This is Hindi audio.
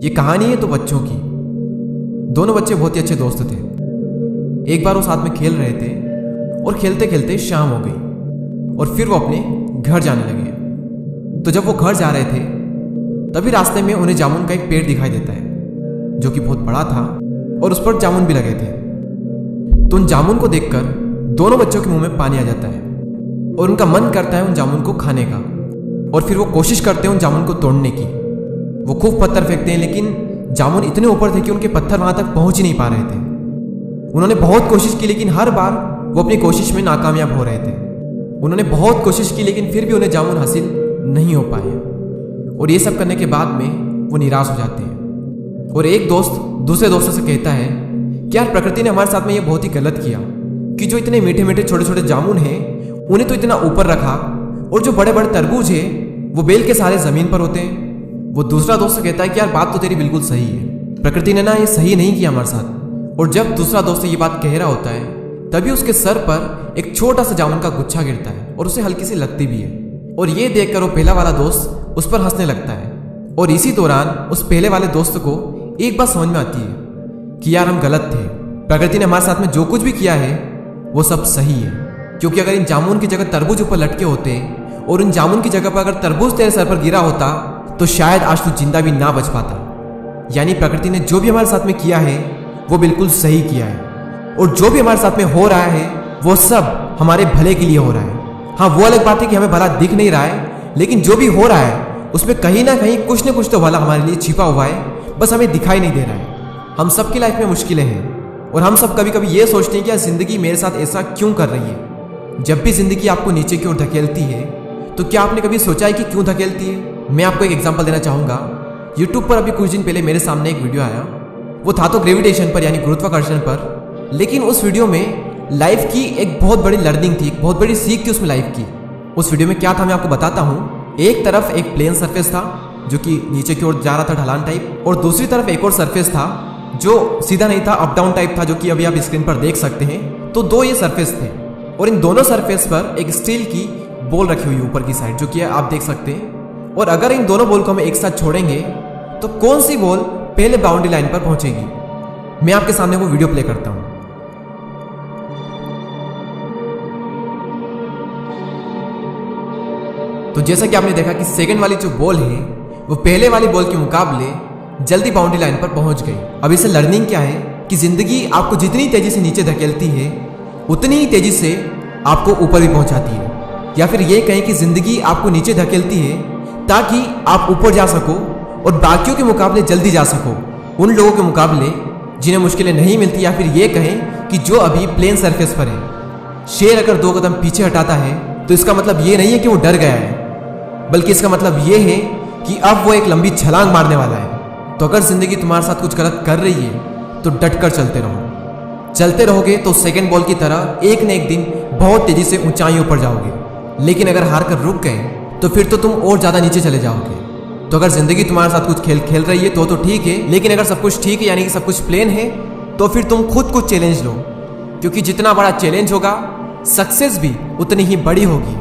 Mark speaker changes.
Speaker 1: ये कहानी है तो बच्चों की। दोनों बच्चे बहुत ही अच्छे दोस्त थे। एक बार वो साथ में खेल रहे थे और खेलते खेलते शाम हो गई और फिर वो अपने घर जाने लगे। तो जब वो घर जा रहे थे तभी रास्ते में उन्हें जामुन का एक पेड़ दिखाई देता है जो कि बहुत बड़ा था और उस पर जामुन भी लगे थे। तो उन जामुन को देखकर दोनों बच्चों के मुंह में पानी आ जाता है और उनका मन करता है उन जामुन को खाने का। और फिर वो कोशिश करते हैं उन जामुन को तोड़ने की। वो खूब पत्थर फेंकते हैं लेकिन जामुन इतने ऊपर थे कि उनके पत्थर वहां तक पहुंच ही नहीं पा रहे थे। उन्होंने बहुत कोशिश की लेकिन हर बार वो अपनी कोशिश में नाकामयाब हो रहे थे। उन्होंने बहुत कोशिश की लेकिन फिर भी उन्हें जामुन हासिल नहीं हो पाए और ये सब करने के बाद में वो निराश हो जाते हैं। और एक दोस्त दूसरे दोस्तों से कहता है कि यार प्रकृति ने हमारे साथ में ये बहुत ही गलत किया कि जो इतने मीठे मीठे छोटे छोटे जामुन हैं उन्हें तो इतना ऊपर रखा और जो बड़े बड़े तरबूज है वो बेल के सारे जमीन पर होते हैं। वो दूसरा दोस्त कहता है कि यार बात तो तेरी बिल्कुल सही है, प्रकृति ने ना ये सही नहीं किया हमारे साथ। और जब दूसरा दोस्त ये बात कह रहा होता है तभी उसके सर पर एक छोटा सा जामुन का गुच्छा गिरता है और उसे हल्की सी लगती भी है। और ये देखकर वो पहला वाला दोस्त उस पर हंसने लगता है। और इसी दौरान उस पहले वाले दोस्त को एक बात समझ में आती है कि यार हम गलत थे, प्रकृति ने हमारे साथ में जो कुछ भी किया है वो सब सही है। क्योंकि अगर इन जामुन की जगह तरबूज ऊपर लटके होते और इन जामुन की जगह पर अगर तरबूज तेरे सर पर गिरा होता तो शायद आज तू जिंदा भी ना बच पाता। यानी प्रकृति ने जो भी हमारे साथ में किया है वो बिल्कुल सही किया है और जो भी हमारे साथ में हो रहा है वो सब हमारे भले के लिए हो रहा है। हाँ, वो अलग बात है कि हमें भला दिख नहीं रहा है लेकिन जो भी हो रहा है उसमें कहीं ना कहीं कुछ ना कुछ तो भला हमारे लिए छिपा हुआ है, बस हमें दिखाई नहीं दे रहा है। हम सबकी लाइफ में मुश्किलें हैं और हम सब कभी कभी ये सोचते हैं कि यार जिंदगी मेरे साथ ऐसा क्यों कर रही है। जब भी जिंदगी आपको नीचे की ओर धकेलती है तो क्या आपने कभी सोचा है कि क्यों धकेलती है? मैं आपको एक एग्जांपल देना चाहूंगा। यूट्यूब पर अभी कुछ दिन पहले मेरे सामने एक वीडियो आया, वो था तो ग्रेविटेशन पर यानी गुरुत्वाकर्षण पर, लेकिन उस वीडियो में लाइफ की एक बहुत बड़ी लर्निंग थी, एक बहुत बड़ी सीख थी उसमें लाइफ की। उस वीडियो में क्या था मैं आपको बताता हूँ। एक तरफ एक प्लेन सरफेस था जो कि नीचे की ओर जा रहा था ढलान टाइप, और दूसरी तरफ एक और सरफेस था जो सीधा नहीं था, अप डाउन टाइप था, जो कि अभी आप स्क्रीन पर देख सकते हैं। तो दो ये सरफेस थे और इन दोनों सरफेस पर एक स्टील की बॉल रखी हुई ऊपर की साइड, जो कि आप देख सकते हैं। और अगर इन दोनों बॉल को हम एक साथ छोड़ेंगे तो कौन सी बॉल पहले बाउंड्री लाइन पर पहुंचेगी? मैं आपके सामने वो वीडियो प्ले करता हूं। तो जैसा कि आपने देखा कि सेकंड वाली जो बॉल है वो पहले वाली बॉल के मुकाबले जल्दी बाउंड्री लाइन पर पहुंच गई। अब इससे लर्निंग क्या है कि जिंदगी आपको जितनी तेजी से नीचे धकेलती है उतनी ही तेजी से आपको ऊपर भी पहुंचाती है। या फिर ये कहें कि जिंदगी आपको नीचे धकेलती है ताकि आप ऊपर जा सको और बाकियों के मुकाबले जल्दी जा सको, उन लोगों के मुकाबले जिन्हें मुश्किलें नहीं मिलती। या फिर ये कहें कि जो अभी प्लेन सरफेस पर है। शेर अगर 2 कदम पीछे हटाता है तो इसका मतलब ये नहीं है कि वो डर गया है, बल्कि इसका मतलब ये है कि अब वो एक लंबी छलांग मारने वाला है। तो अगर जिंदगी तुम्हारे साथ कुछ गलत कर रही है तो डटकर चलते रहो। चलते रहोगे तो सेकंड बॉल की तरह एक न एक दिन बहुत तेजी से ऊंचाइयों पर जाओगे। लेकिन अगर हार कर रुक गए तो फिर तो तुम और ज्यादा नीचे चले जाओगे। तो अगर जिंदगी तुम्हारे साथ कुछ खेल खेल रही है तो ठीक है, लेकिन अगर सब कुछ ठीक है यानी कि सब कुछ प्लेन है तो फिर तुम खुद कुछ चैलेंज लो, क्योंकि जितना बड़ा चैलेंज होगा सक्सेस भी उतनी ही बड़ी होगी।